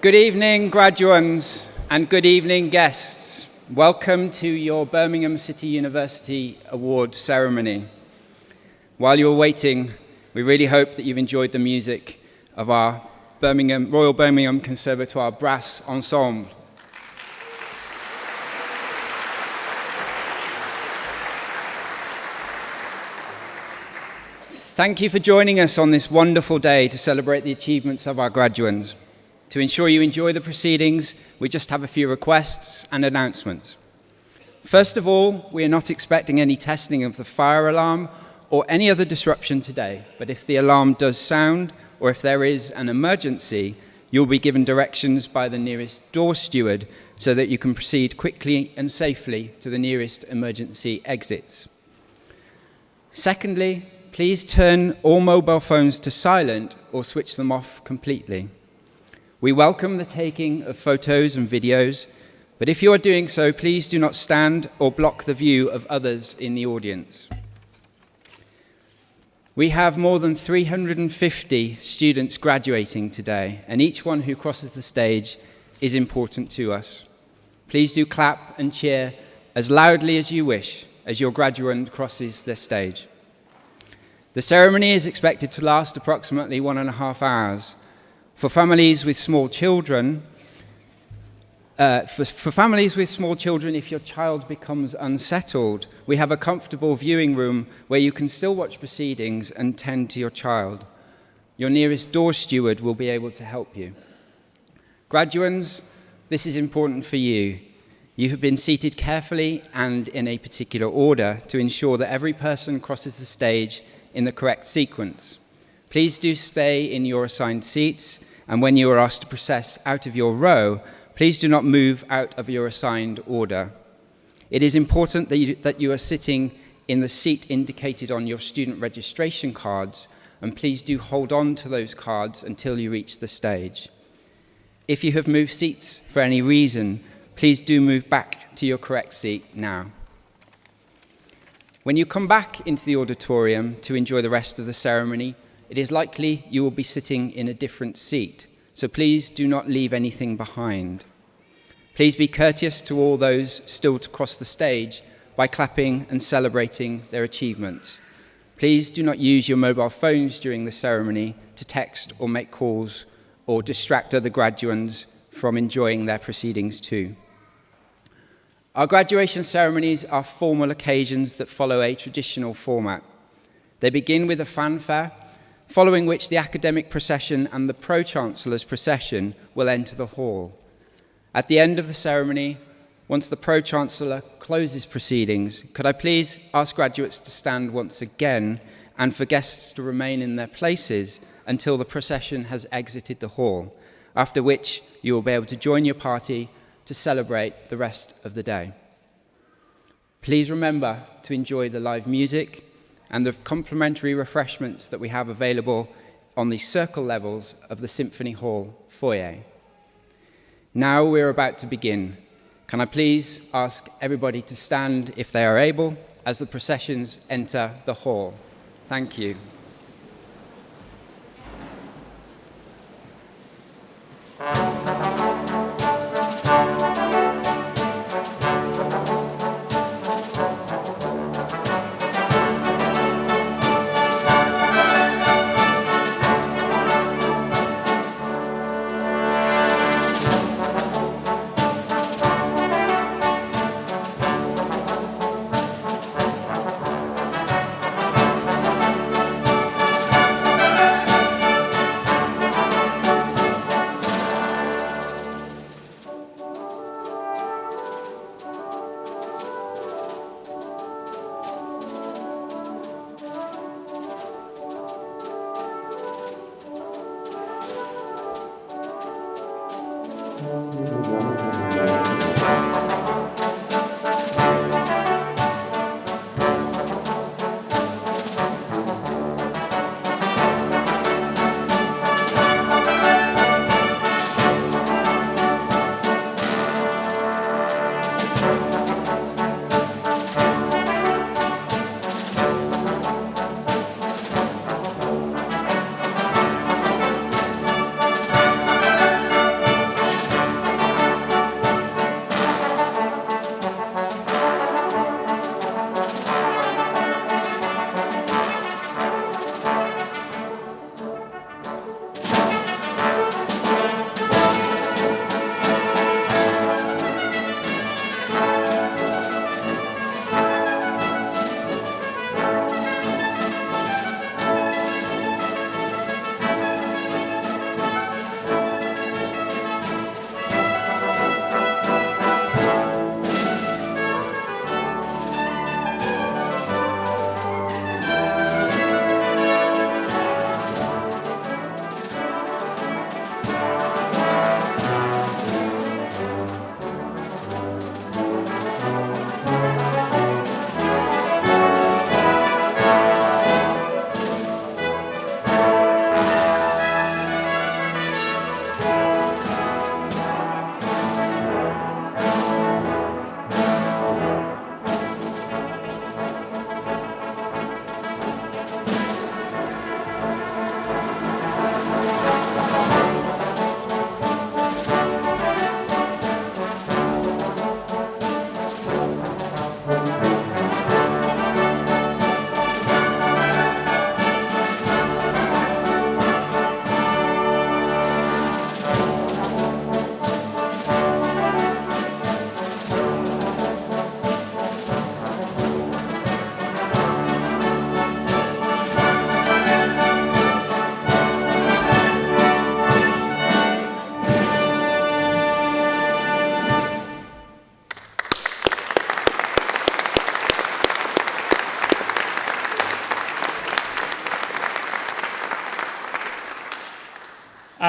Good evening, graduands, and good evening, guests. Welcome to your Birmingham City University Award ceremony. While you were waiting, we really hope that you've enjoyed the music of our Royal Birmingham Conservatoire Brass Ensemble. Thank you for joining us on this wonderful day to celebrate the achievements of our graduands. To ensure you enjoy the proceedings, we just have a few requests and announcements. First of all, we are not expecting any testing of the fire alarm or any other disruption today, but if the alarm does sound or if there is an emergency, you'll be given directions by the nearest door steward so that you can proceed quickly and safely to the nearest emergency exits. Secondly, please turn all mobile phones to silent or switch them off completely. We welcome the taking of photos and videos, but if you are doing so, please do not stand or block the view of others in the audience. We have more than 350 students graduating today, and each one who crosses the stage is important to us. Please do clap and cheer as loudly as you wish as your graduand crosses the stage. The ceremony is expected to last approximately 1.5 hours. For families with small children, if your child becomes unsettled, we have a comfortable viewing room where you can still watch proceedings and tend to your child. Your nearest door steward will be able to help you. Graduands, this is important for you. You have been seated carefully and in a particular order to ensure that every person crosses the stage in the correct sequence. Please do stay in your assigned seats, and when you are asked to process out of your row, please do not move out of your assigned order. It is important that you are sitting in the seat indicated on your student registration cards, and please do hold on to those cards until you reach the stage. If you have moved seats for any reason, please do move back to your correct seat now. When you come back into the auditorium to enjoy the rest of the ceremony, it is likely you will be sitting in a different seat, so please do not leave anything behind. Please be courteous to all those still to cross the stage by clapping and celebrating their achievements. Please do not use your mobile phones during the ceremony to text or make calls or distract other graduands from enjoying their proceedings too. Our graduation ceremonies are formal occasions that follow a traditional format. They begin with a fanfare, following which the academic procession and the Pro-Chancellor's procession will enter the hall. At the end of the ceremony, once the Pro-Chancellor closes proceedings, could I please ask graduates to stand once again and for guests to remain in their places until the procession has exited the hall, after which you will be able to join your party to celebrate the rest of the day. Please remember to enjoy the live music and the complimentary refreshments that we have available on the circle levels of the Symphony Hall foyer. Now we're about to begin. Can I please ask everybody to stand if they are able as the processions enter the hall? Thank you.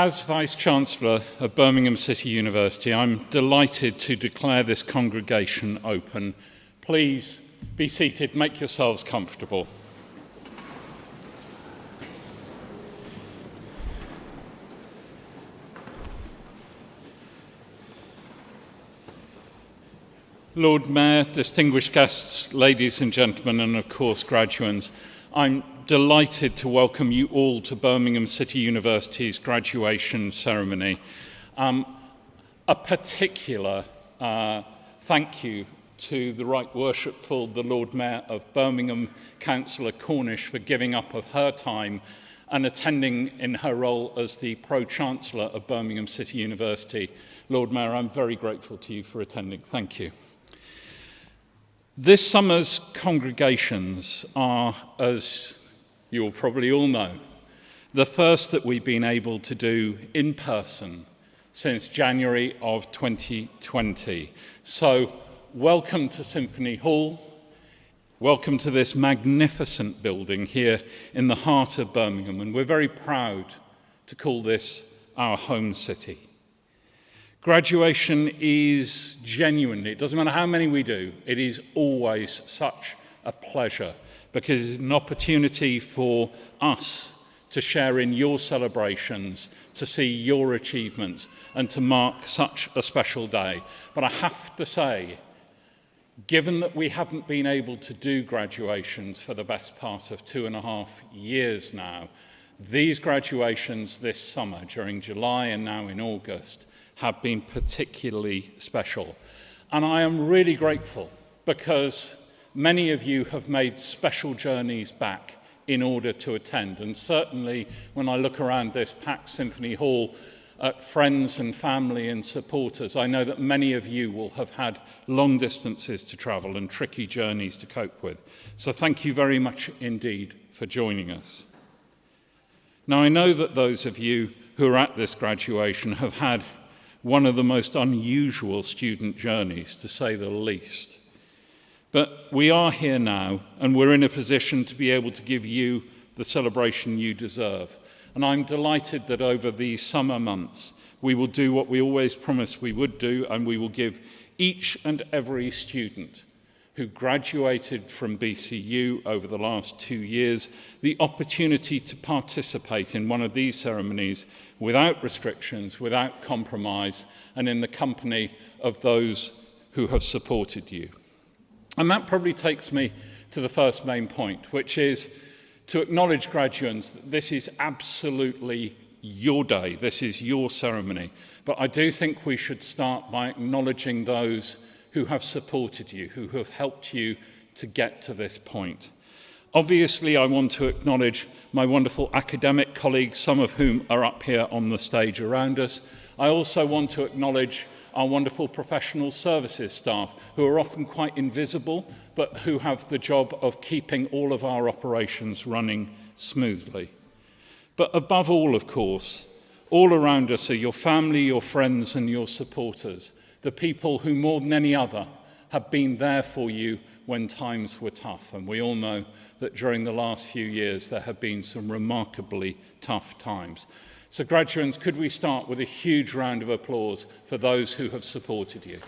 As Vice-chancellor of Birmingham City University, I'm delighted to declare this congregation open. Please be seated, make yourselves comfortable. Lord Mayor, distinguished guests, ladies and gentlemen, and of course graduands, I'm delighted to welcome you all to Birmingham City University's graduation ceremony. A particular thank you to the Right Worshipful, the Lord Mayor of Birmingham, Councillor Cornish, for giving up of her time and attending in her role as the Pro-Chancellor of Birmingham City University. Lord Mayor, I'm very grateful to you for attending. Thank you. This summer's congregations are, as you will probably all know, the first that we've been able to do in person since January of 2020. So, welcome to Symphony Hall. Welcome to this magnificent building here in the heart of Birmingham. And we're very proud to call this our home city. Graduation is genuinely, it doesn't matter how many we do, it is always such a pleasure because it's an opportunity for us to share in your celebrations, to see your achievements, and to mark such a special day. But I have to say, given that we haven't been able to do graduations for the best part of 2.5 years now, these graduations this summer, during July and now in August, have been particularly special. And I am really grateful because many of you have made special journeys back in order to attend. And certainly when I look around this packed Symphony Hall at friends and family and supporters, I know that many of you will have had long distances to travel and tricky journeys to cope with. So thank you very much indeed for joining us. Now I know that those of you who are at this graduation have had one of the most unusual student journeys, to say the least. But we are here now, and we're in a position to be able to give you the celebration you deserve. And I'm delighted that over these summer months, we will do what we always promised we would do, and we will give each and every student who graduated from BCU over the last 2 years the opportunity to participate in one of these ceremonies without restrictions, without compromise, and in the company of those who have supported you. And that probably takes me to the first main point, which is to acknowledge graduates that this is absolutely your day, this is your ceremony. But I do think we should start by acknowledging those who have supported you, who have helped you to get to this point. Obviously, I want to acknowledge my wonderful academic colleagues, some of whom are up here on the stage around us. I also want to acknowledge our wonderful professional services staff, who are often quite invisible, but who have the job of keeping all of our operations running smoothly. But above all, of course, all around us are your family, your friends, and your supporters, the people who more than any other have been there for you when times were tough. And we all know that during the last few years there have been some remarkably tough times. So graduates, could we start with a huge round of applause for those who have supported you?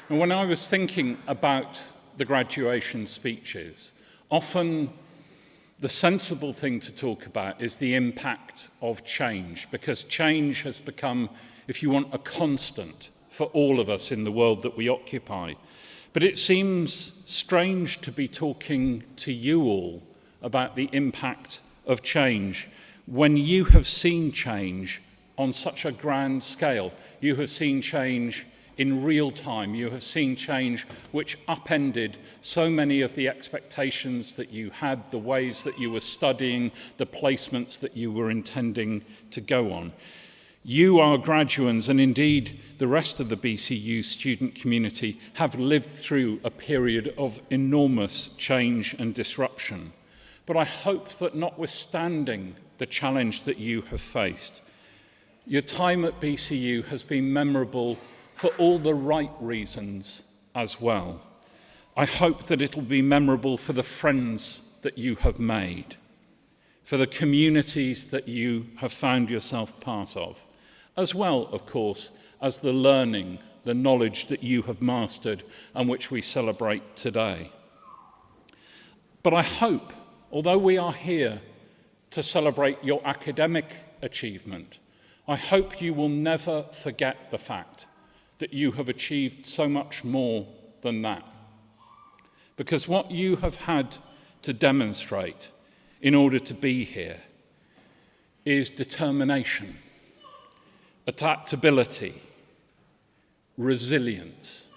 And when I was thinking about the graduation speeches, often the sensible thing to talk about is the impact of change, because change has become, if you want, a constant for all of us in the world that we occupy. But it seems strange to be talking to you all about the impact of change when you have seen change on such a grand scale. You have seen change in real time. You have seen change which upended so many of the expectations that you had, the ways that you were studying, the placements that you were intending to go on. You, our graduates, and indeed the rest of the BCU student community, have lived through a period of enormous change and disruption. But I hope that notwithstanding the challenge that you have faced, your time at BCU has been memorable for all the right reasons as well. I hope that it'll be memorable for the friends that you have made, for the communities that you have found yourself part of, as well, of course, as the learning, the knowledge that you have mastered and which we celebrate today. But I hope, although we are here to celebrate your academic achievement, I hope you will never forget the fact that you have achieved so much more than that. Because what you have had to demonstrate in order to be here is determination, adaptability, resilience.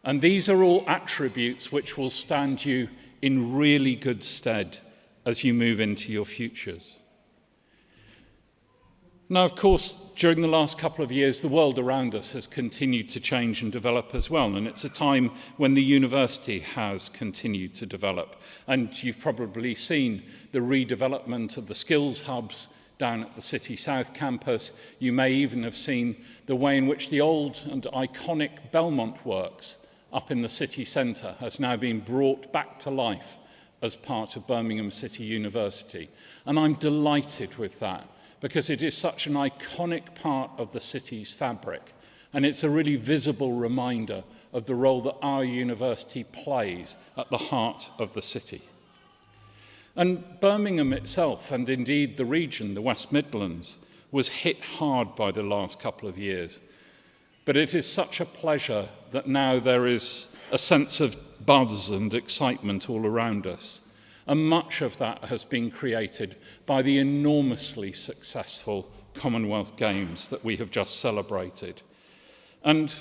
And these are all attributes which will stand you in really good stead as you move into your futures. Now, of course, during the last couple of years, the world around us has continued to change and develop as well, and it's a time when the university has continued to develop. And you've probably seen the redevelopment of the skills hubs down at the City South campus. You may even have seen the way in which the old and iconic Belmont Works up in the city centre has now been brought back to life as part of Birmingham City University. And I'm delighted with that, because it is such an iconic part of the city's fabric, and it's a really visible reminder of the role that our university plays at the heart of the city. And Birmingham itself, and indeed the region, the West Midlands, was hit hard by the last couple of years. But it is such a pleasure that now there is a sense of buzz and excitement all around us. And much of that has been created by the enormously successful Commonwealth Games that we have just celebrated. And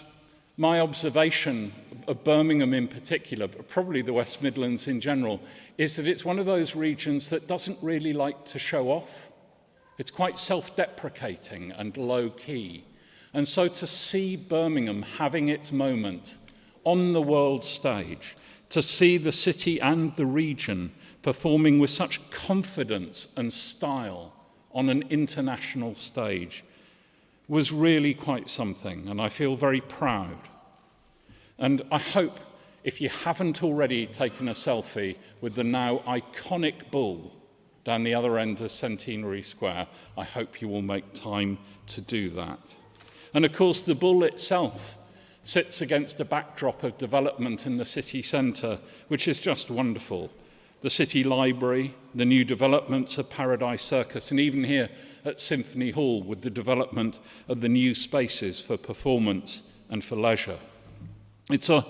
my observation of Birmingham in particular, but probably the West Midlands in general, is that it's one of those regions that doesn't really like to show off. It's quite self-deprecating and low-key. And so to see Birmingham having its moment on the world stage, to see the city and the region performing with such confidence and style on an international stage, was really quite something, and I feel very proud. And I hope, if you haven't already taken a selfie with the now iconic bull down the other end of Centenary Square, I hope you will make time to do that. And of course, the bull itself sits against a backdrop of development in the city centre, which is just wonderful. The City Library, the new developments of Paradise Circus, and even here at Symphony Hall with the development of the new spaces for performance and for leisure. It's a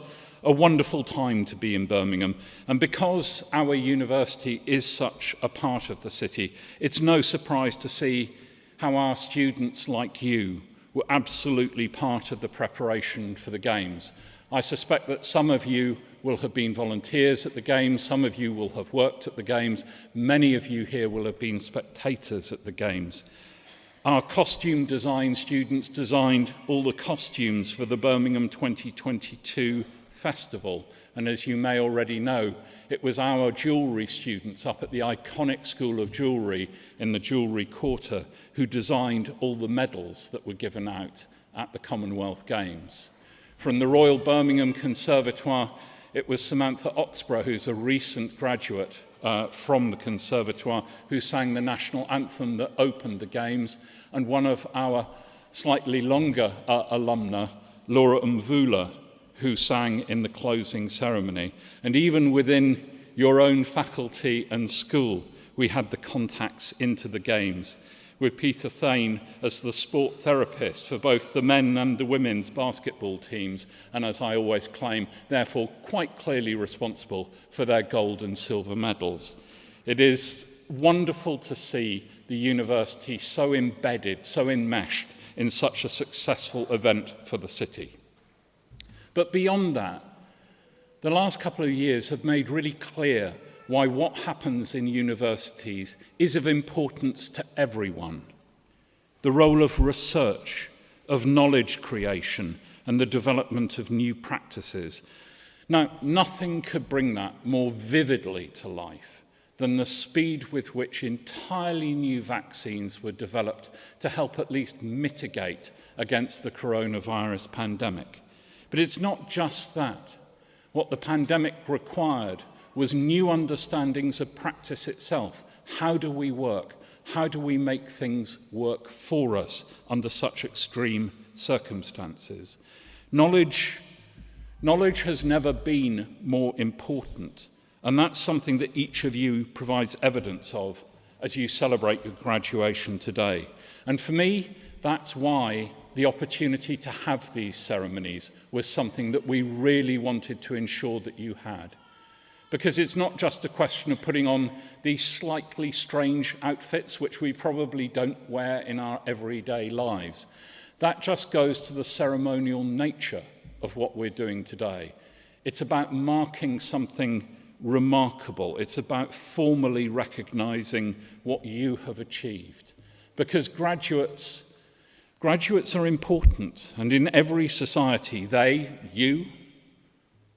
wonderful time to be in Birmingham, and because our university is such a part of the city, it's no surprise to see how our students like you were absolutely part of the preparation for the Games. I suspect that some of you will have been volunteers at the Games, some of you will have worked at the Games, many of you here will have been spectators at the Games. Our costume design students designed all the costumes for the Birmingham 2022 festival, and as you may already know, it was our jewellery students up at the iconic School of Jewellery in the Jewellery Quarter who designed all the medals that were given out at the Commonwealth Games. From the Royal Birmingham Conservatoire, it was Samantha Oxborough, who's a recent graduate from the Conservatoire, who sang the national anthem that opened the Games, and one of our slightly longer alumna, Laura Mvula, who sang in the closing ceremony. And even within your own faculty and school, we had the contacts into the Games, with Peter Thane as the sport therapist for both the men and the women's basketball teams, and as I always claim, therefore quite clearly responsible for their gold and silver medals. It is wonderful to see the university so embedded, so enmeshed in such a successful event for the city. But beyond that, the last couple of years have made really clear why what happens in universities is of importance to everyone. The role of research, of knowledge creation, and the development of new practices. Now, nothing could bring that more vividly to life than the speed with which entirely new vaccines were developed to help at least mitigate against the coronavirus pandemic. But it's not just that. What the pandemic required was new understandings of practice itself. How do we work? How do we make things work for us under such extreme circumstances? Knowledge has never been more important, and that's something that each of you provides evidence of as you celebrate your graduation today. And for me, that's why the opportunity to have these ceremonies was something that we really wanted to ensure that you had. Because it's not just a question of putting on these slightly strange outfits, which we probably don't wear in our everyday lives. That just goes to the ceremonial nature of what we're doing today. It's about marking something remarkable. It's about formally recognizing what you have achieved. Because graduates are important, and in every society, you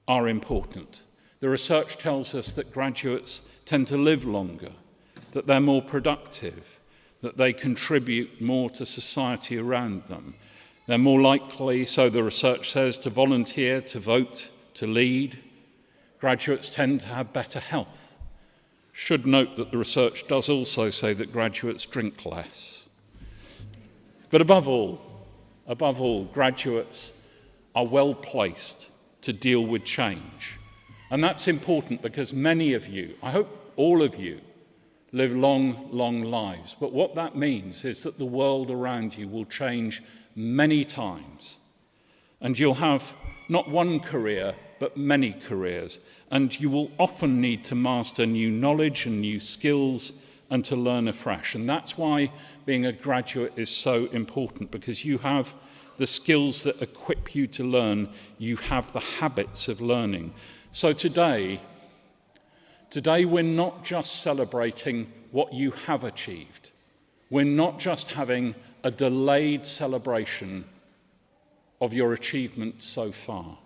are important. The research tells us that graduates tend to live longer, that they're more productive, that they contribute more to society around them. They're more likely, so the research says, to volunteer, to vote, to lead. Graduates tend to have better health. Should note that the research does also say that graduates drink less. But above all, graduates are well placed to deal with change. And that's important because many of you, I hope all of you, live long, long lives. But what that means is that the world around you will change many times. And you'll have not one career, but many careers. And you will often need to master new knowledge and new skills and to learn afresh. And that's why being a graduate is so important, because you have the skills that equip you to learn. You have the habits of learning. So today we're not just celebrating what you have achieved. We're not just having a delayed celebration of your achievement so far.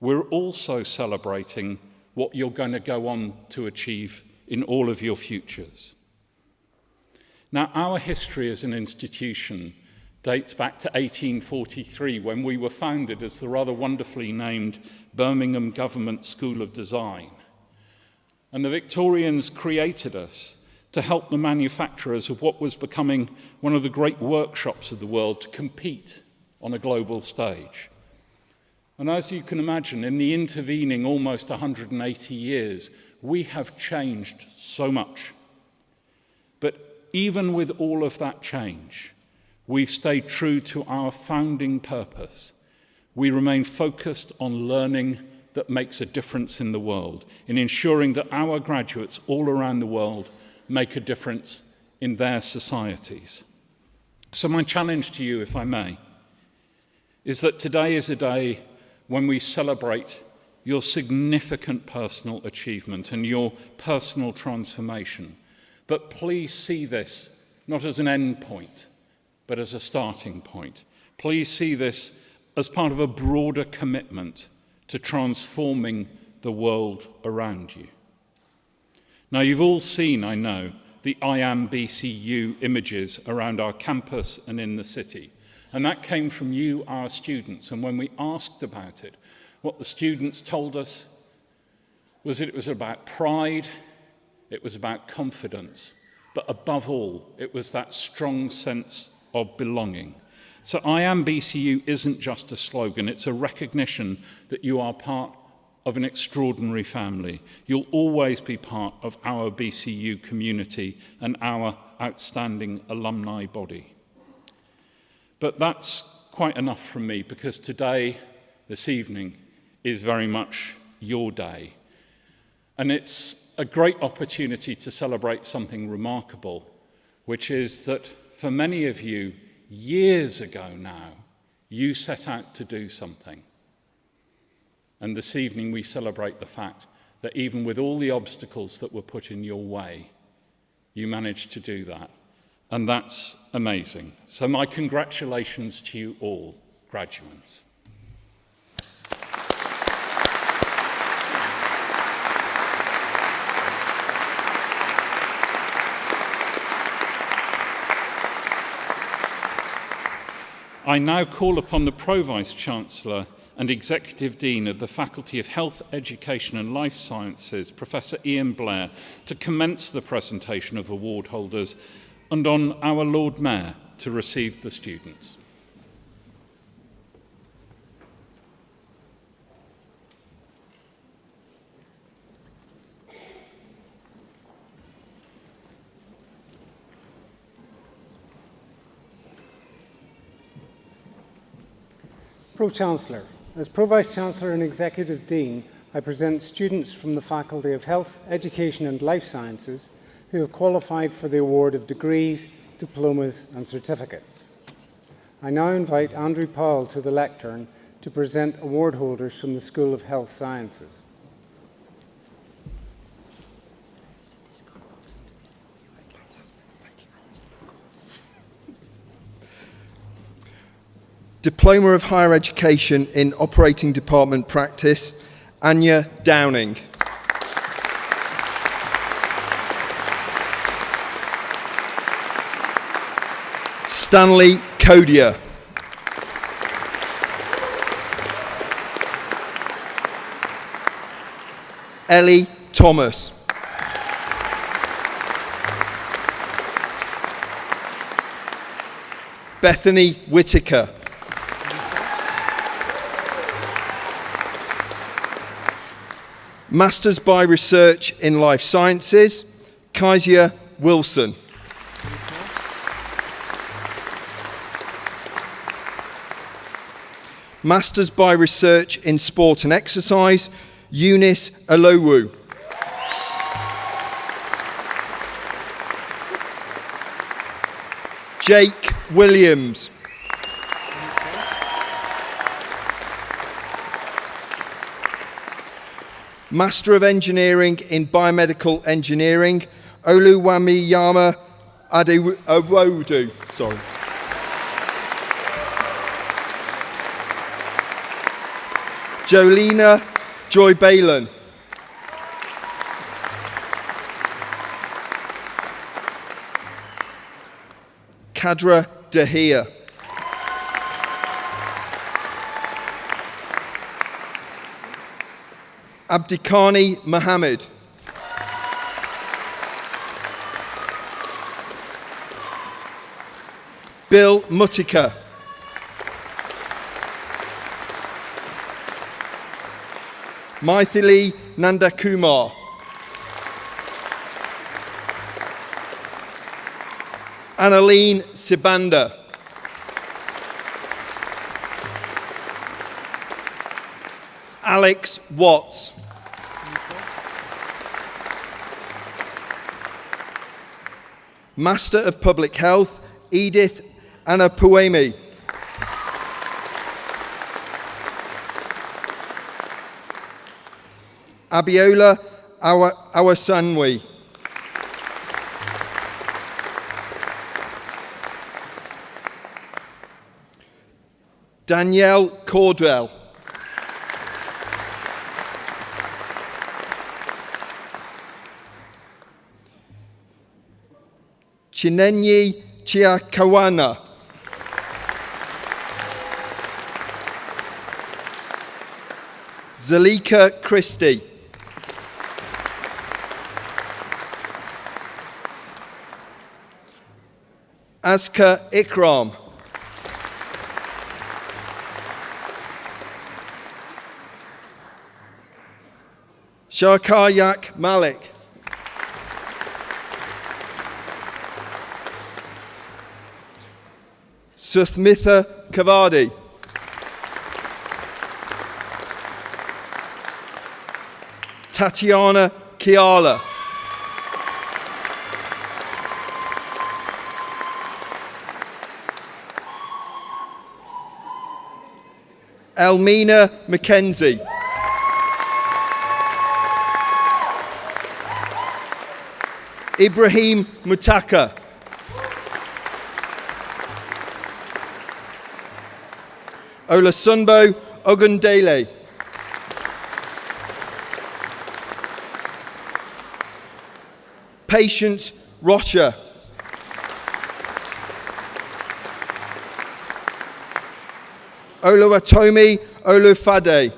We're also celebrating what you're going to go on to achieve in all of your futures. Now, our history as an institution dates back to 1843, when we were founded as the rather wonderfully named Birmingham Government School of Design. And the Victorians created us to help the manufacturers of what was becoming one of the great workshops of the world to compete on a global stage. And as you can imagine, in the intervening almost 180 years, we have changed so much. But even with all of that change, we've stayed true to our founding purpose. We remain focused on learning that makes a difference in the world, in ensuring that our graduates all around the world make a difference in their societies. So my challenge to you, if I may, is that today is a day when we celebrate your significant personal achievement and your personal transformation. But please see this not as an end point, but as a starting point. Please see this as part of a broader commitment to transforming the world around you. Now, you've all seen, I know, the I Am BCU images around our campus and in the city. And that came from you, our students. And when we asked about it, what the students told us was that it was about pride, it was about confidence, but above all, it was that strong sense of belonging. So I Am BCU isn't just a slogan, it's a recognition that you are part of an extraordinary family. You'll always be part of our BCU community and our outstanding alumni body. But that's quite enough from me, because today, this evening, is very much your day. And it's a great opportunity to celebrate something remarkable, which is that for many of you, years ago now, you set out to do something. And this evening we celebrate the fact that even with all the obstacles that were put in your way, you managed to do that. And that's amazing. So my congratulations to you all, graduates. I now call upon the Pro-Vice-chancellor and Executive Dean of the Faculty of Health, Education and Life Sciences, Professor Ian Blair, to commence the presentation of award holders, and on our Lord Mayor to receive the students. Pro-Chancellor. As Pro-Vice-Chancellor and Executive Dean, I present students from the Faculty of Health, Education and Life Sciences who have qualified for the award of degrees, diplomas and certificates. I now invite Andrew Powell to the lectern to present award holders from the School of Health Sciences. Diploma of Higher Education in Operating Department Practice, Anya Downing. Stanley Codier. Ellie Thomas. Bethany Whitaker. Masters by Research in Life Sciences, Kezia Wilson. Masters by Research in Sport and Exercise, Eunice Alowu. Jake Williams. Master of Engineering in Biomedical Engineering, Oluwamiyama Adewodu. Sorry. Jolena Joy Balin. Kadra Dahia. Abdikani Mohammed. Bill Mutika. Maithili Nandakumar. Annaline Sibanda. Alex Watts. Master of Public Health, Edith Anapuemi. Abiola Awasanwi. Danielle Cordwell. Chinenyi Chiakawana. Zalika Christie. Aska Ikram. Sharkayak Malik. Suthmitha Kavadi. Tatiana Kiala. Elmina Mackenzie. Ibrahim Mutaka. Olasunbo Ogundele. Patience Rocha. Oluwatomi Olufade.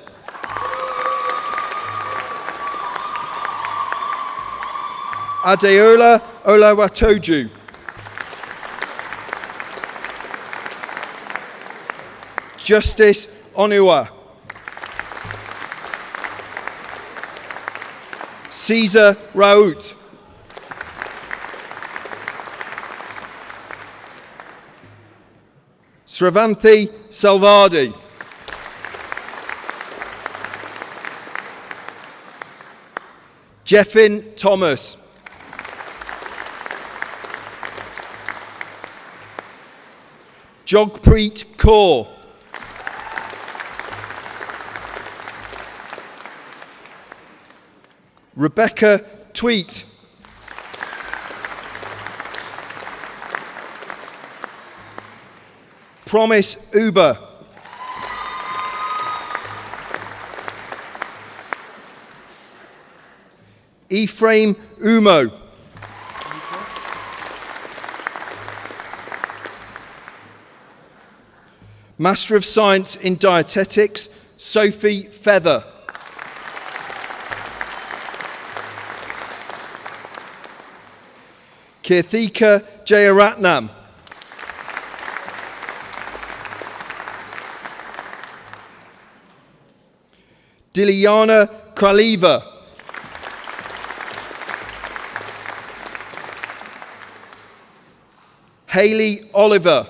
Adeola Olawatoju. Justice Onua. Caesar Raoult. Sravanthi Salvadi. Jeffin Thomas. Jogpreet Kaur. Rebecca Tweet. Promise Uber. Ephraim Umo. Master of Science in Dietetics, Sophie Feather. Kirthika Jayaratnam. Diliana Kraliva. Hayley Oliver.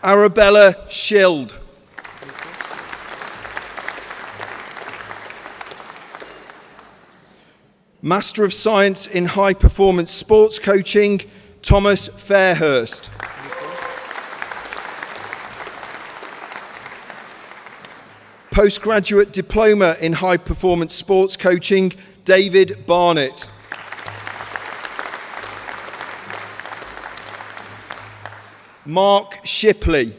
Arabella Schild. Master of Science in High Performance Sports Coaching, Thomas Fairhurst. Postgraduate Diploma in High Performance Sports Coaching, David Barnett. Mark Shipley.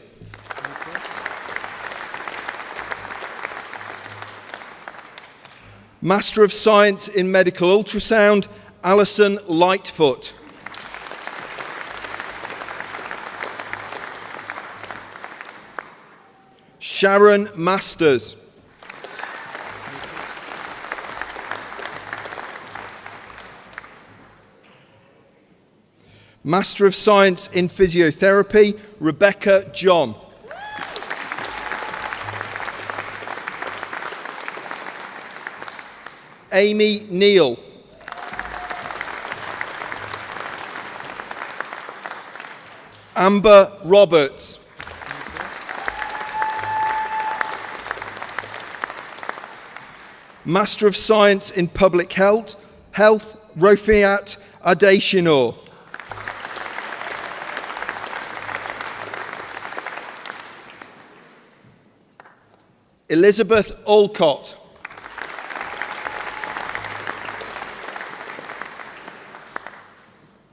Master of Science in Medical Ultrasound, Alison Lightfoot. Sharon Masters. Master of Science in Physiotherapy, Rebecca John. Amy Neal. Amber Roberts. Master of Science in Public Health, Rofiat Adeshinor. Elizabeth Olcott.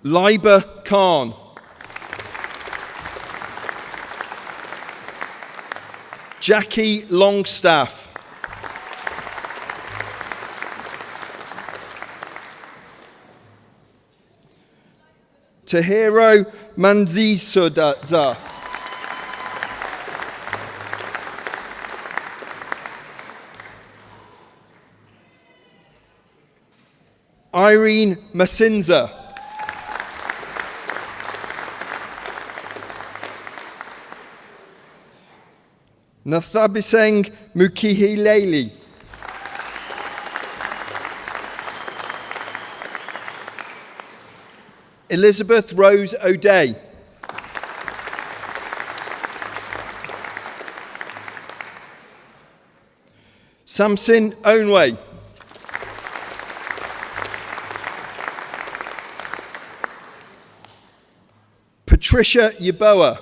Liba Khan. Jackie Longstaff. Tahiro Manzisodaza. Irene Masinza. Nathabiseng Mukihileli. Elizabeth Rose O'Day. Samson Onway. Patricia Yeboah.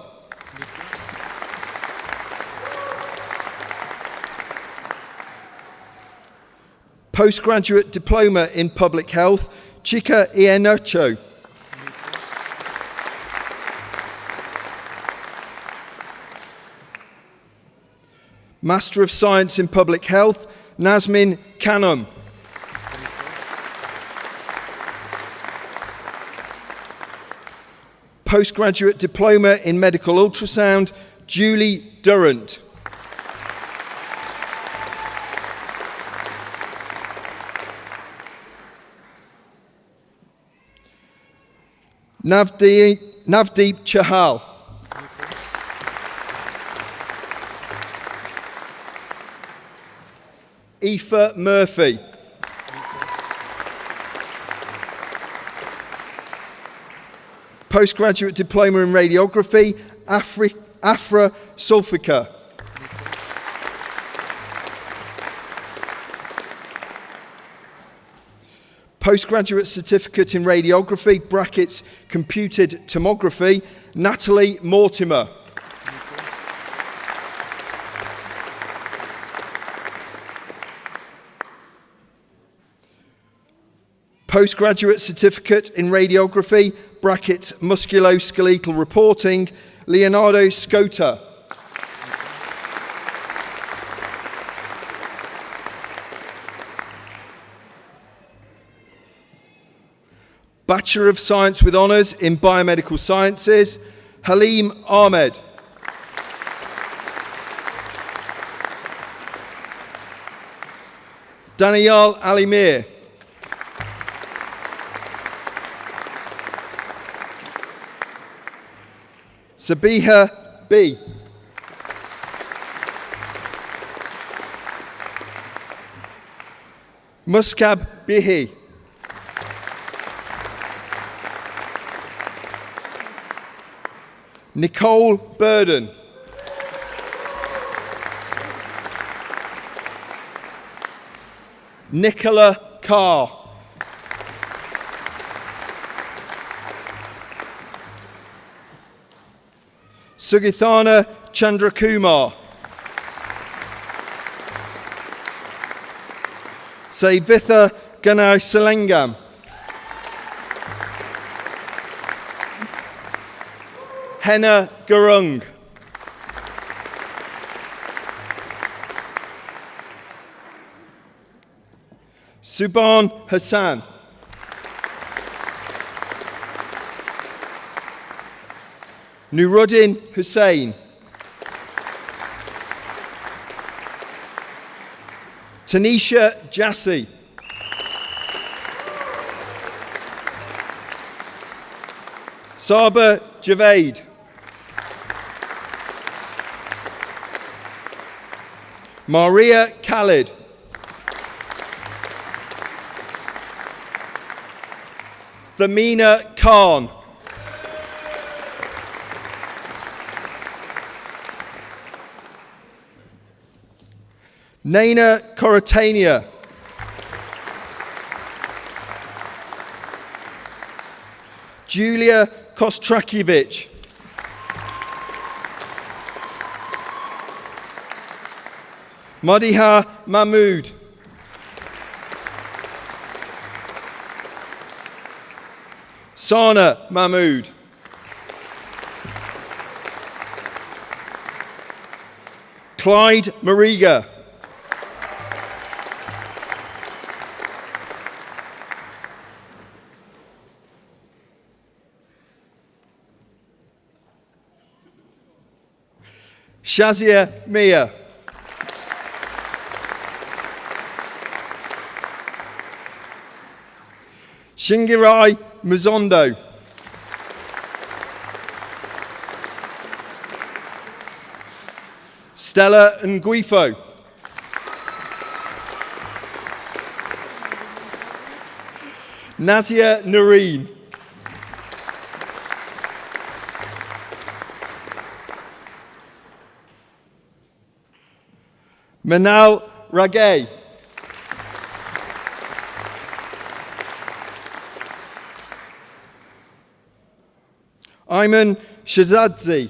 Postgraduate Diploma in Public Health, Chika Ienocho. Master of Science in Public Health, Nazmin Khanum. Postgraduate Diploma in Medical Ultrasound, Julie Durrant. Navdeep Chahal. Aoife Murphy. Postgraduate Diploma in Radiography, Afra Sulfica. Postgraduate Certificate in Radiography, brackets Computed Tomography, Natalie Mortimer. Postgraduate Certificate in Radiography, brackets Musculoskeletal Reporting, Leonardo Scota. Bachelor of Science with Honours in Biomedical Sciences, Halim Ahmed. Danielle Alimir. Sabiha B. Muskab Bihi. Nicole Burden. Nicola Carr. Sugithana Chandrakumar. Savitha Ganai Selengam. Henna Gurung. Subhan Hassan. Nuruddin Hussain. Tanisha Jassi. Saba Javed. Maria Khalid. Thamina Khan. Naina Koratania. Julia Kostrakiewicz. Madiha Mahmood. Sana Mahmood. Clyde Mariga. Shazia Mia. Shingirai Muzondo. Stella Nguifo. Nazia Noreen. Manal Ragay. Ayman Shazadzi.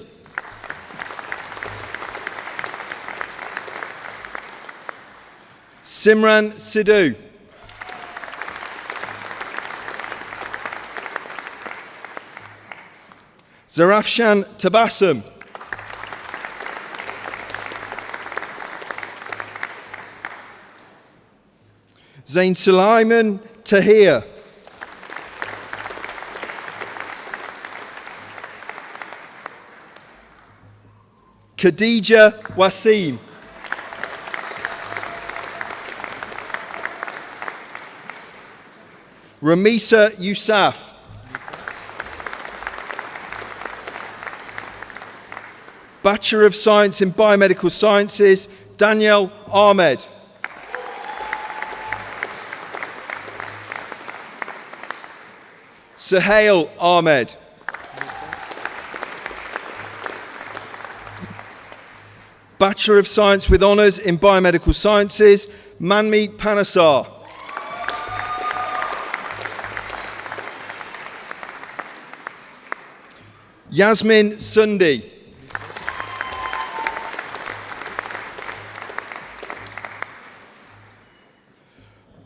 Simran Sidhu. Zarafshan Tabassum. Zain Sulaiman Tahir. Khadija Wasim. Ramisa Yousaf. Bachelor of Science in Biomedical Sciences, Daniel Ahmed. Suhail Ahmed. Bachelor of Science with Honours in Biomedical Sciences, Manmeet Panasar. Yasmin Sundi.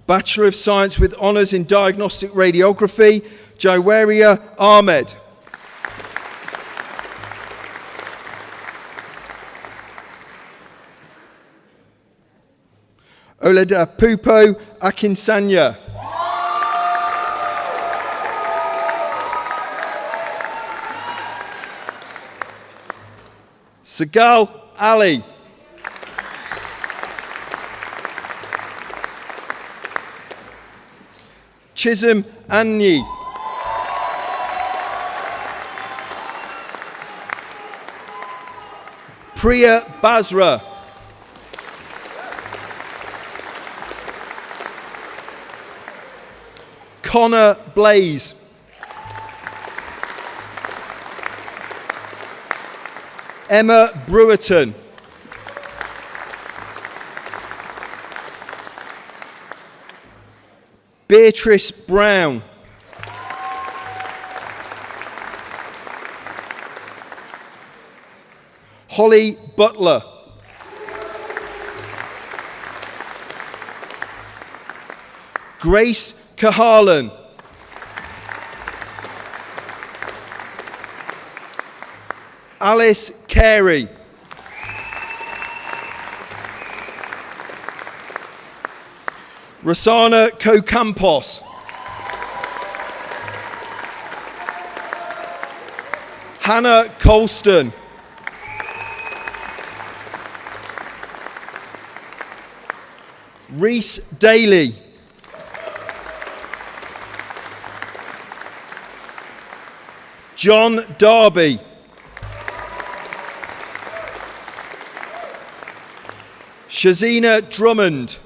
Bachelor of Science with Honours in Diagnostic Radiography, Jawaria Ahmed. Oleda Pupo Akinsanya. Sagal Ali. Chisholm Anyi. Priya Basra. Connor Blaze. Emma Brewerton. Beatrice Brown. Holly Butler. Grace Kahalan. Alice Carey. Rosanna Kocampos. Hannah Colston. Reese Daly. John Darby. Shazina Drummond.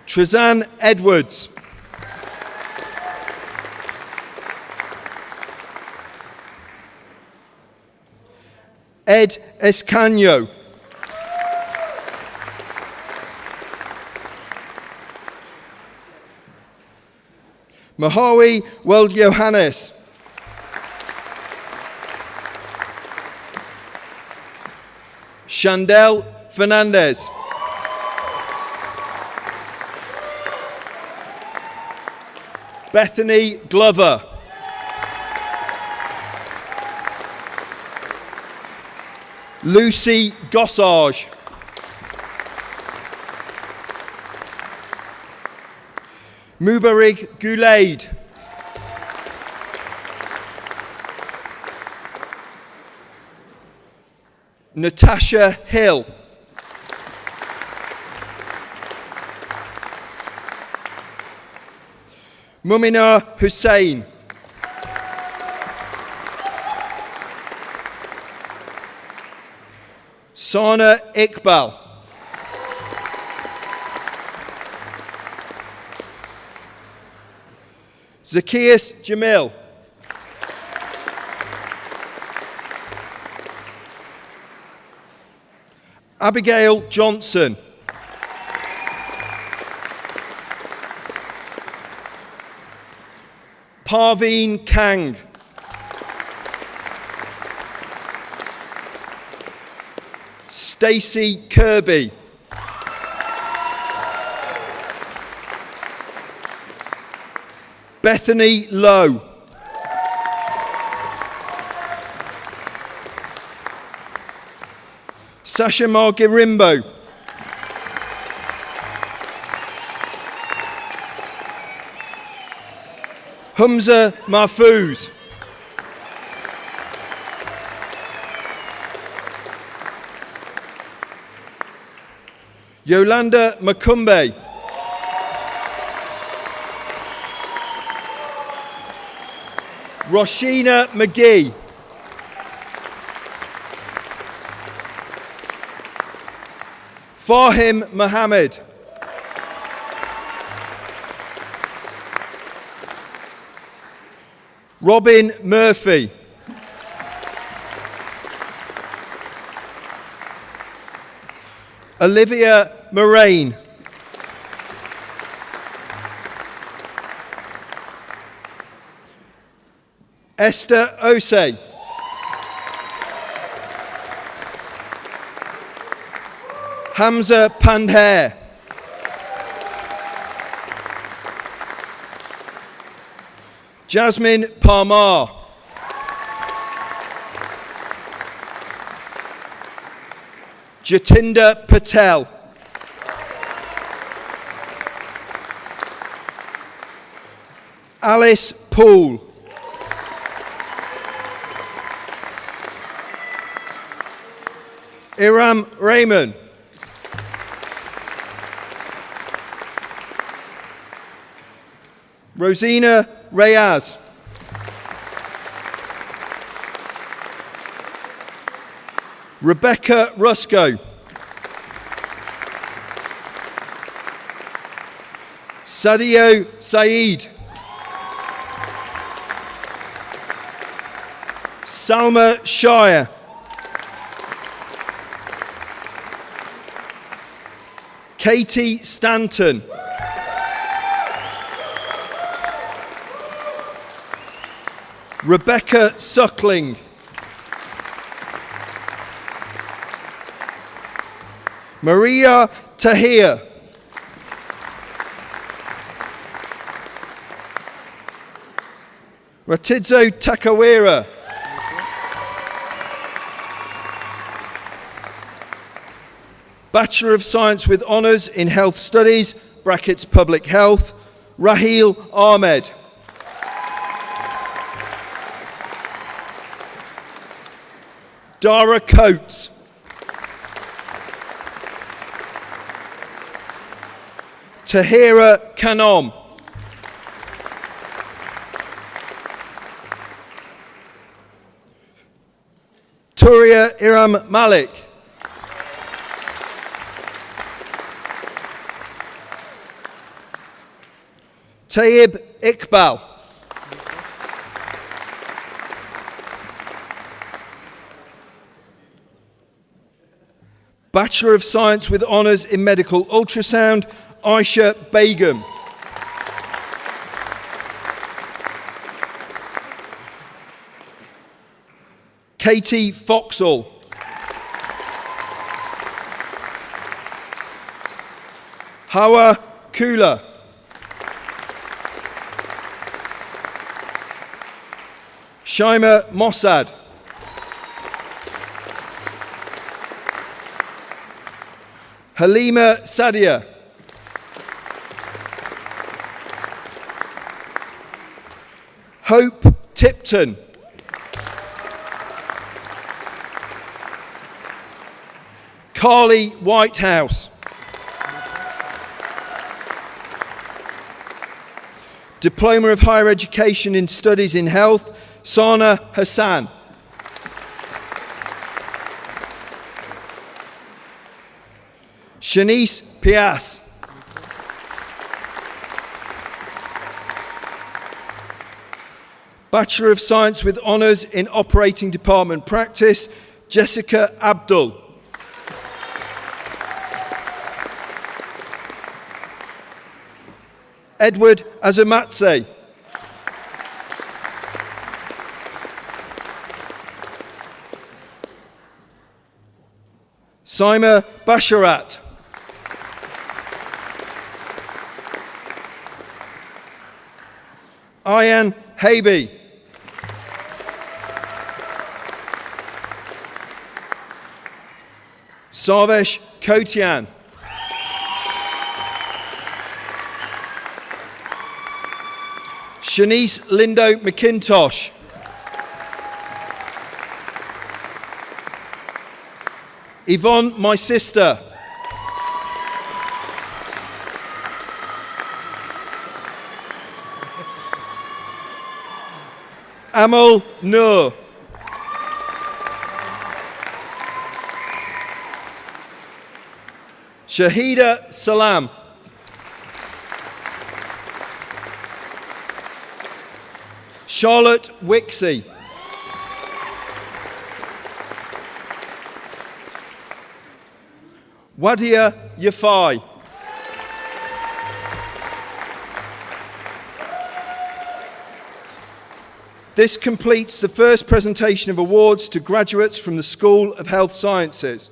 Trizanne Edwards. Ed Escanio. Mahawi Weld Johannes. Chandel Fernandez. Bethany Glover. Lucy Gossage. Mubarig Gulaid. Natasha Hill. Mumina Hussain. Sana Iqbal. Zacchaeus Jamil. Abigail Johnson. Parveen Kang. Stacey Kirby. Bethany Lowe. Sasha Margirimbo. Humza Mahfouz. Yolanda Makumbe. Roshina McGee. Fahim Mohammed. Robin Murphy. Olivia Moraine. Esther Osei. Hamza Pandher. Jasmine Parmar. Jatinder Patel. Alice Poole. Iram Raymond. Rosina Reyes. Rebecca Rusco. Sadio Saeed. Salma Shire. Katie Stanton. Rebecca Suckling. Maria Tahir. Ratidzo Takawira. Bachelor of Science with Honours in Health Studies, brackets Public Health, Raheel Ahmed. Dara Coates. Tahira Kanom. Turia Iram Malik. Tayyib Iqbal. Bachelor of Science with Honours in Medical Ultrasound, Aisha Begum. Katie Foxall. Hawa Kula. Shaima Mossad. Halima Sadia. Hope Tipton. Carly Whitehouse. Diploma of Higher Education in Studies in Health, Sana Hassan. Shanice Pias. Bachelor of Science with Honours in Operating Department Practice, Jessica Abdul. Edward Azamatse. Saima Basharat. Ayan Habe. Sarvesh Kotian. Shanice Lindo McIntosh. Yvonne, my sister. Amal Noor. Shahida Salam. Charlotte Wixie. Wadia Yafai. This completes the first presentation of awards to graduates from the School of Health Sciences.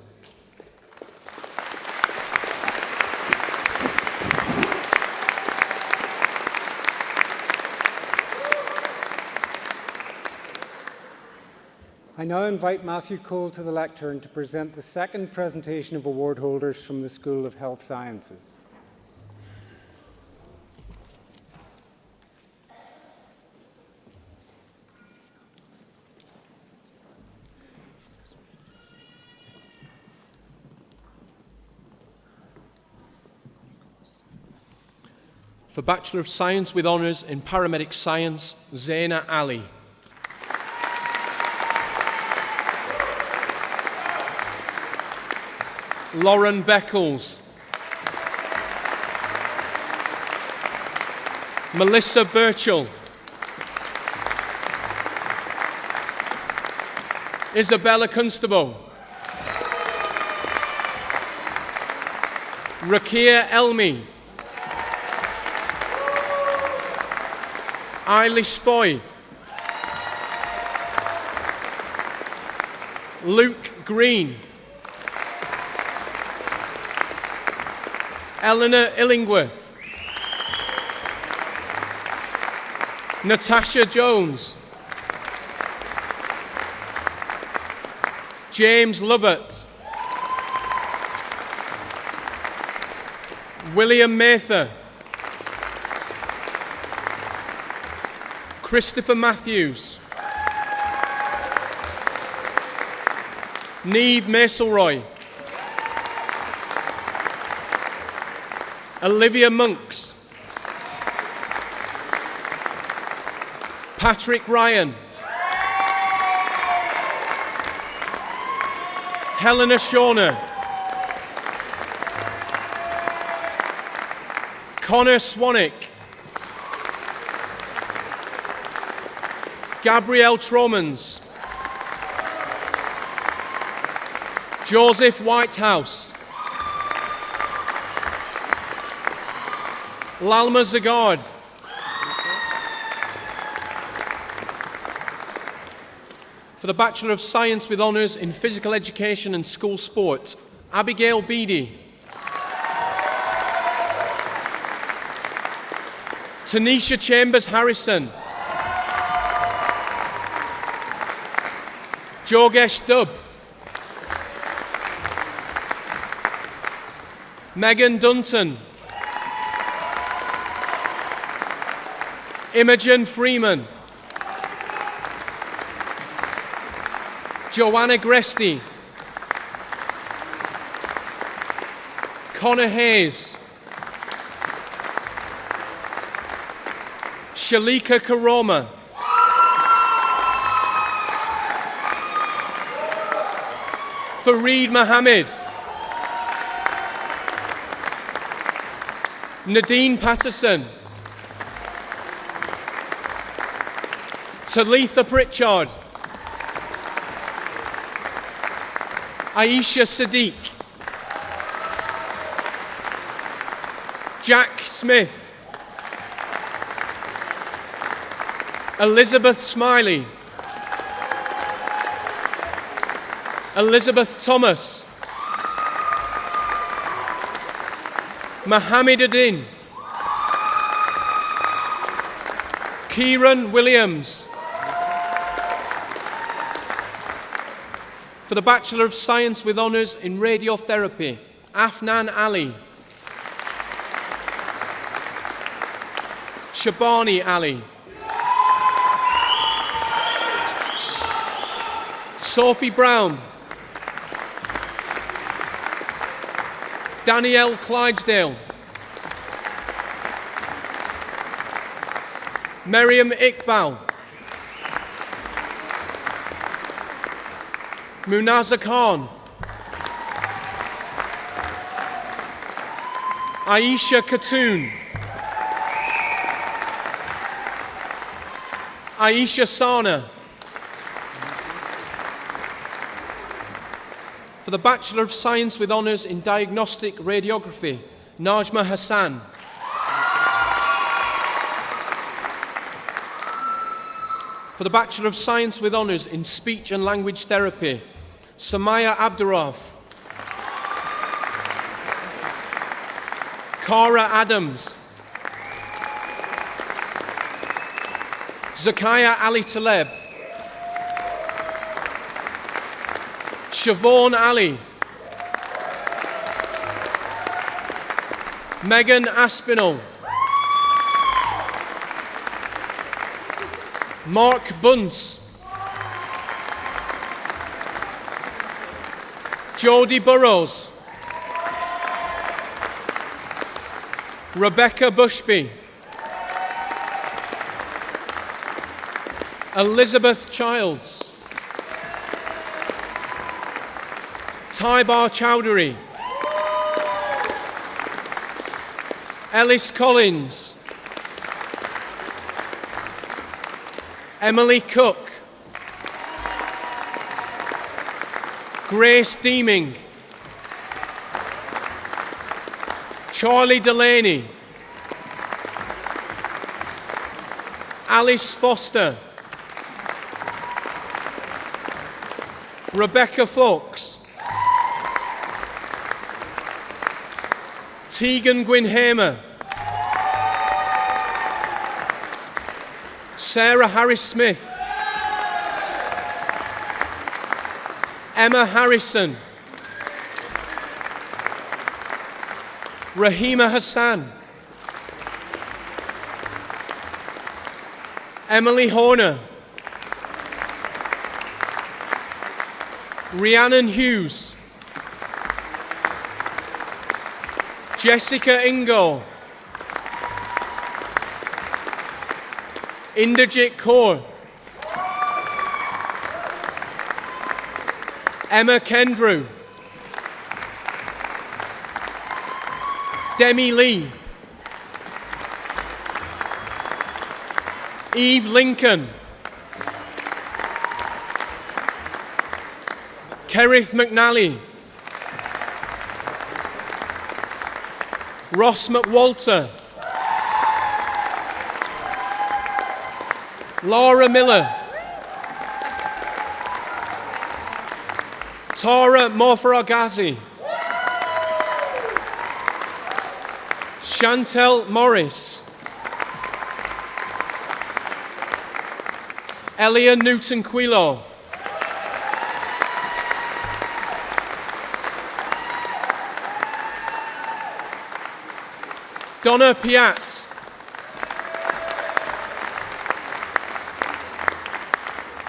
I now invite Matthew Cole to the lectern to present the second presentation of award holders from the School of Health Sciences. For Bachelor of Science with Honours in Paramedic Science, Zaina Ali. Lauren Beckles. Melissa Birchall. Isabella Constable. Rakia Elmi. Eilish Foy. Luke Green. Eleanor Illingworth. Natasha Jones. James Lovett. William Mather. Christopher Matthews. Neve Maselroy. Olivia Monks. Patrick Ryan. Helena Shawner. Connor Swanwick. Gabrielle Tromans. Joseph Whitehouse. Lalma Zagard. For the Bachelor of Science with Honours in Physical Education and School Sport, Abigail Beattie. Tanisha Chambers Harrison. Jogesh Dubb. Megan Dunton. Imogen Freeman. Joanna Gresty. Connor Hayes. Shalika Karoma. Fareed Mohammed. Nadine Patterson. Talitha Pritchard. Aisha Sadiq. Jack Smith. Elizabeth Smiley. Elizabeth Thomas. Mohammed Adin. Kieran Williams. For the Bachelor of Science with Honours in Radiotherapy, Afnan Ali. Shabani Ali. Sophie Brown. Danielle Clydesdale. Miriam Iqbal. Munaza Khan. Aisha Khatoon. Aisha Sana. For the Bachelor of Science with Honours in Diagnostic Radiography, Najma Hassan. For the Bachelor of Science with Honours in Speech and Language Therapy, Samaya Abdurraf. Cara Adams. Zakaya Ali Taleb. Siobhan Ali. Megan Aspinall. Mark Bunce. Jodie Burrows. Rebecca Bushby. Elizabeth Childs. Taibar Chowdhury. Ellis Collins. Emily Cook. Grace Deeming. Charlie Delaney. Alice Foster. Rebecca Fox. Tegan Gwyn Hamer. Sarah Harris Smith. Emma Harrison. Rahima Hassan. Emily Horner. Rhiannon Hughes. Jessica Ingo. Inderjit Kaur. Emma Kendrew. Demi Lee. Eve Lincoln. Kerith McNally. Ross McWalter. Laura Miller. Tara Morfaragazi. Chantel Morris. Elia Newton-Quilo. Donna Piat.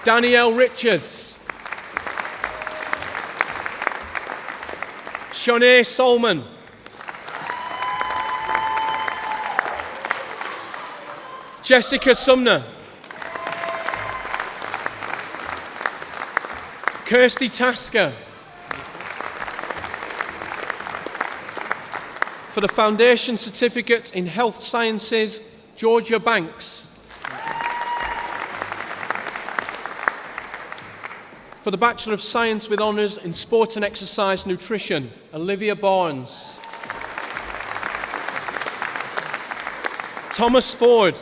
Danielle Richards. Shanae Solman. Jessica Sumner. Kirsty Tasker. For the Foundation Certificate in Health Sciences, Georgia Banks. For the Bachelor of Science with Honours in Sport and Exercise Nutrition, Olivia Barnes. Thomas Ford.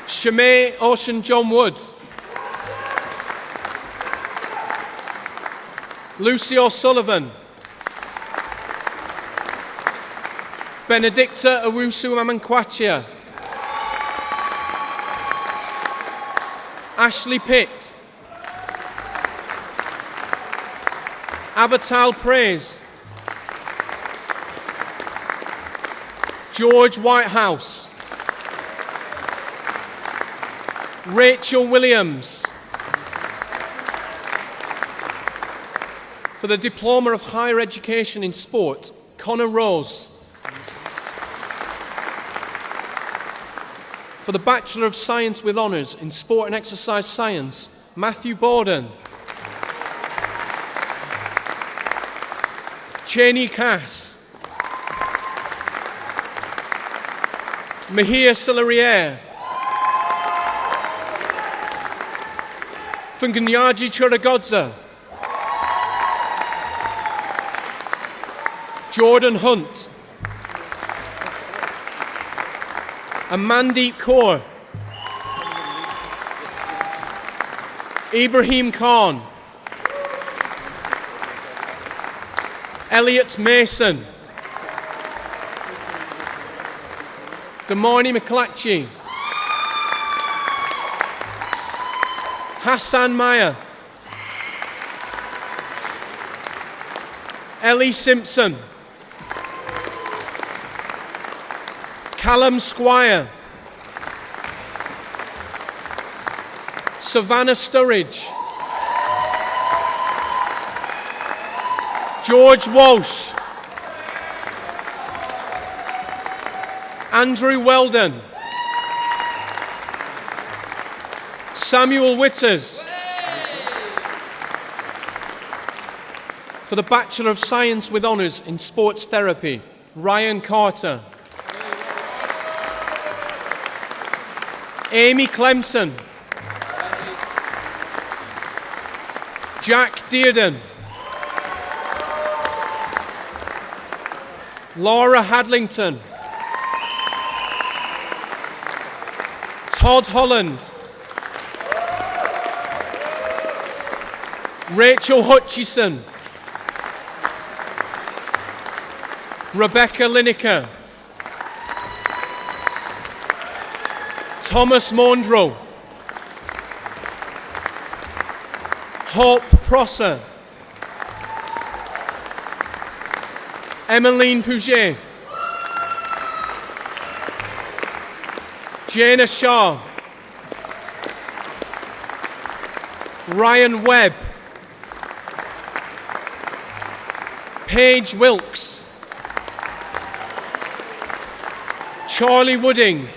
Shemay Ocean John Wood. Lucy O'Sullivan. Benedicta Owusu Amankwachia. Ashley Pitt. Avatal Praise. George Whitehouse. Rachel Williams. For the Diploma of Higher Education in Sport, Connor Rose. For the Bachelor of Science with Honours in Sport and Exercise Science, Matthew Borden. Cheney Cass. Mahia Silariere. Fungunyaji Churagodza. Jordan Hunt. Amandeep Kaur. Ibrahim Khan. Elliot Mason. Damani McClatchy. Hassan Maya. Ellie Simpson. Callum Squire. Savannah Sturridge. George Walsh. Andrew Weldon. Samuel Witters. For the Bachelor of Science with Honours in Sports Therapy, Ryan Carter. Amy Clemson. Jack Dearden. Laura Hadlington. Todd Holland. Rachel Hutchison. Rebecca Lineker. Thomas Mondro. Hope Prosser. Emmeline Pouget. Jana Shaw. Ryan Webb. Paige Wilkes. Charlie Wooding.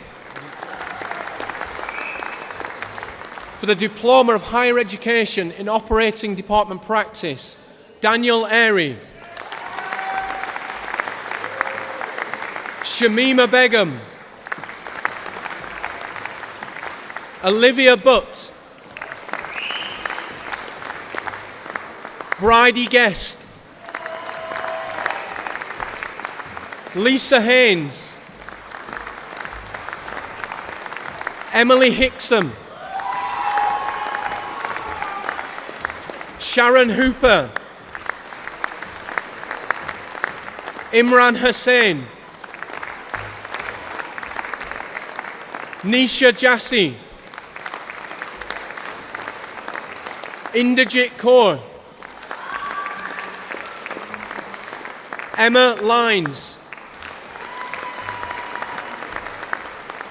For the Diploma of Higher Education in Operating Department Practice, Daniel Airy. Shamima Begum. Olivia Butt. Bridie Guest. Lisa Haynes. Emily Hickson. Sharon Hooper. Imran Hussain. Nisha Jassi. Inderjit Kaur. Emma Lines.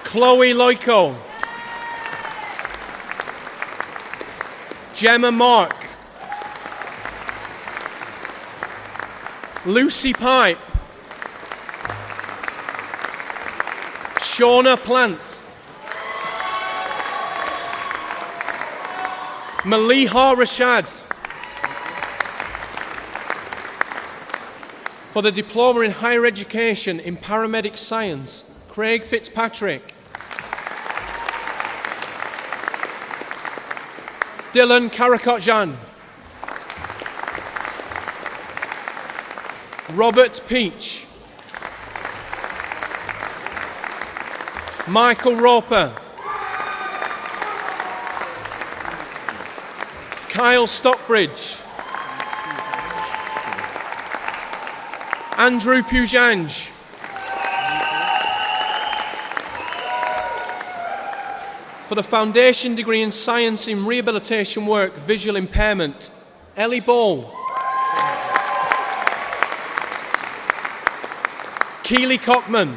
Chloe Loico. Gemma Mark. Lucy Pipe. Shauna Plant. Maliha Rashad. For the Diploma in Higher Education in Paramedic Science, Craig Fitzpatrick. Dylan Karakotjan. Robert Peach. Michael Roper. Kyle Stockbridge. Andrew Pujanj. For the Foundation Degree in Science in Rehabilitation Work, Visual Impairment, Ellie Ball. Keely Cockman.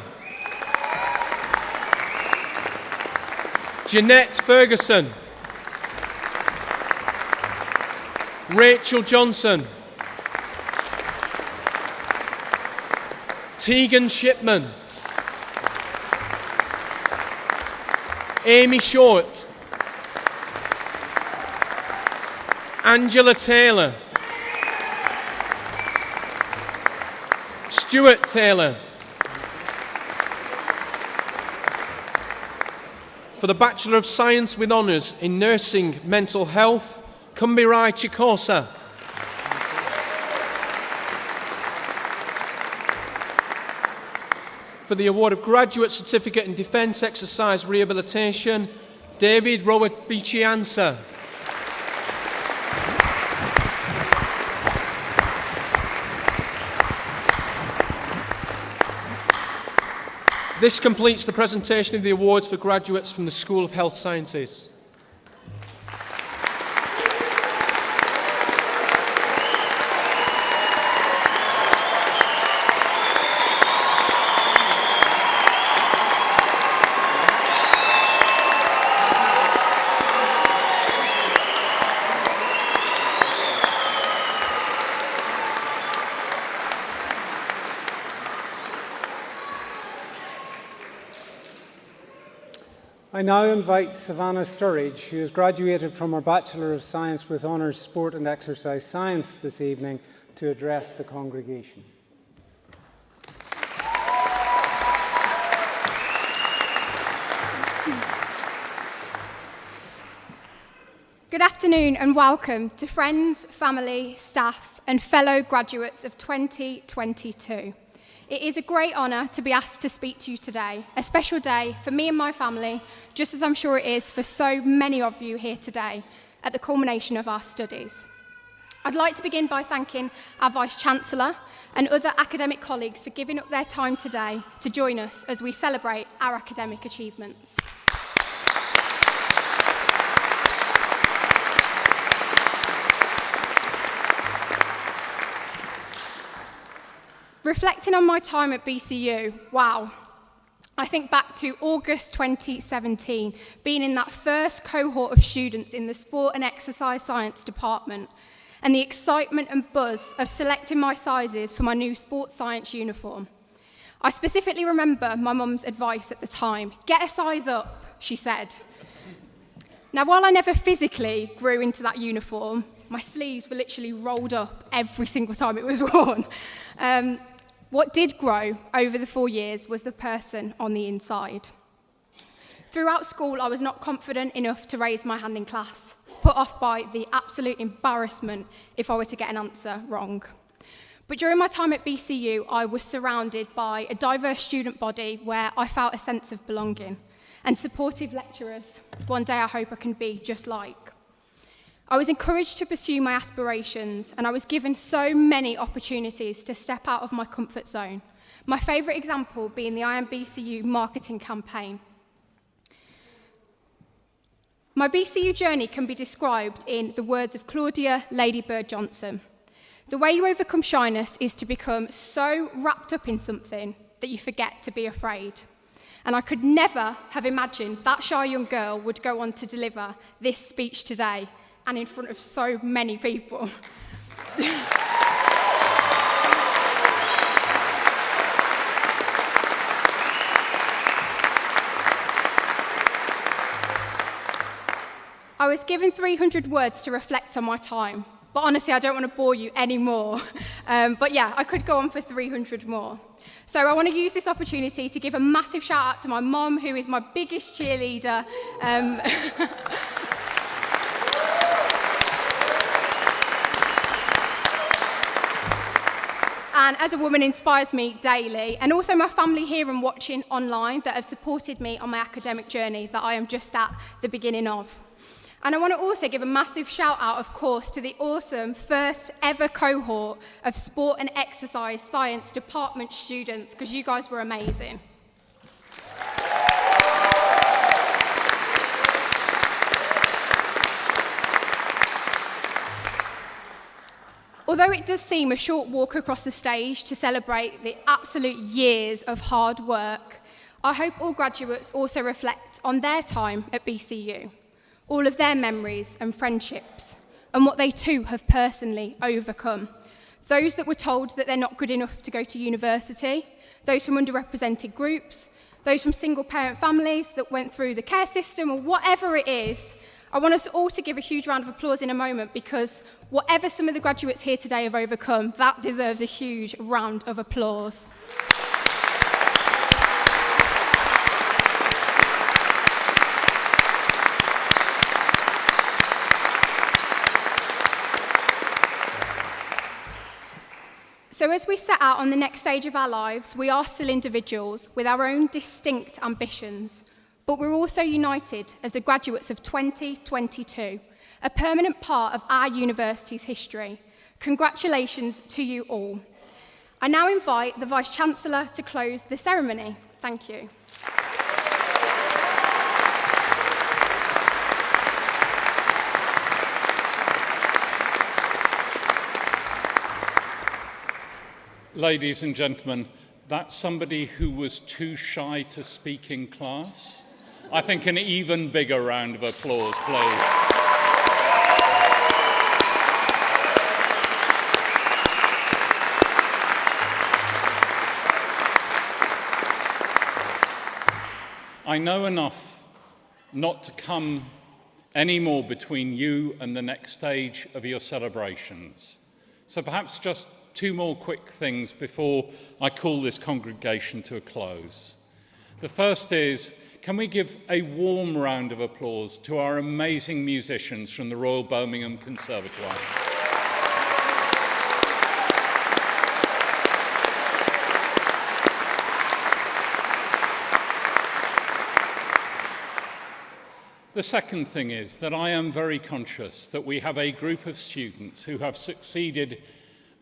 Jeanette Ferguson. Rachel Johnson. Tegan Shipman. Amy Short. Angela Taylor. Stuart Taylor. For the Bachelor of Science with Honours in Nursing Mental Health, Kumbirai Chikosa. For the award of Graduate Certificate in Defence Exercise Rehabilitation, David Robert Vice-chancellor. This completes the presentation of the awards for graduates from the School of Health Sciences. I now invite Savannah Sturridge, who has graduated from her Bachelor of Science with Honours Sport and Exercise Science this evening, to address the congregation. Good afternoon and welcome to friends, family, staff and fellow graduates of 2022. It is a great honour to be asked to speak to you today, a special day for me and my family, just as I'm sure it is for so many of you here today at the culmination of our studies. I'd like to begin by thanking our Vice-chancellor and other academic colleagues for giving up their time today to join us as we celebrate our academic achievements. Reflecting on my time at BCU, wow, I think back to August 2017, being in that first cohort of students in the Sport and Exercise Science department, and the excitement and buzz of selecting my sizes for my new sports science uniform. I specifically remember my mum's advice at the time, "Get a size up," she said. Now, while I never physically grew into that uniform, my sleeves were literally rolled up every single time it was worn. What did grow over the 4 years was the person on the inside. Throughout school, I was not confident enough to raise my hand in class, put off by the absolute embarrassment if I were to get an answer wrong. But during my time at BCU, I was surrounded by a diverse student body where I felt a sense of belonging, and supportive lecturers. One day I hope I can be just like. I was encouraged to pursue my aspirations, and I was given so many opportunities to step out of my comfort zone. My favourite example being the IMBCU marketing campaign. My BCU journey can be described in the words of Claudia Ladybird Johnson. The way you overcome shyness is to become so wrapped up in something that you forget to be afraid. And I could never have imagined that shy young girl would go on to deliver this speech today, and in front of so many people. I was given 300 words to reflect on my time, but honestly, I don't want to bore you anymore. But yeah, I could go on for 300 more. So I want to use this opportunity to give a massive shout out to my mum, who is my biggest cheerleader. And as a woman inspires me daily, and also my family here and watching online that have supported me on my academic journey that I am just at the beginning of. And I want to also give a massive shout out, of course, to the awesome first ever cohort of Sport and Exercise Science department students, because you guys were amazing. Although it does seem a short walk across the stage to celebrate the absolute years of hard work, I hope all graduates also reflect on their time at BCU, all of their memories and friendships, and what they too have personally overcome. Those that were told that they're not good enough to go to university, those from underrepresented groups, those from single parent families that went through the care system, or whatever it is, I want us all to give a huge round of applause in a moment, because whatever some of the graduates here today have overcome, that deserves a huge round of applause. So as we set out on the next stage of our lives, we are still individuals with our own distinct ambitions, but we're also united as the graduates of 2022, a permanent part of our university's history. Congratulations to you all. I now invite the Vice-chancellor to close the ceremony. Thank you. Ladies and gentlemen, that's somebody who was too shy to speak in class. I think an even bigger round of applause, please. I know enough not to come any more between you and the next stage of your celebrations. So perhaps just two more quick things before I call this congregation to a close. The first is, can we give a warm round of applause to our amazing musicians from the Royal Birmingham Conservatoire? The second thing is that I am very conscious that we have a group of students who have succeeded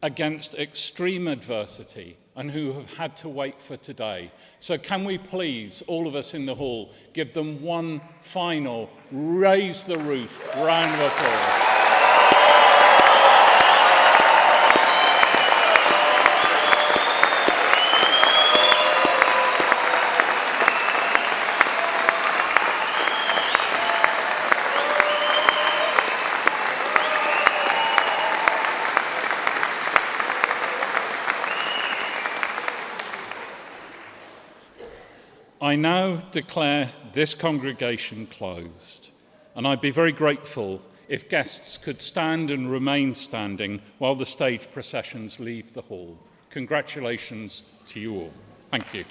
against extreme adversity and who have had to wait for today. So can we please, all of us in the hall, give them one final raise the roof round of applause. I now declare this congregation closed, and I'd be very grateful if guests could stand and remain standing while the stage processions leave the hall. Congratulations to you all. Thank you.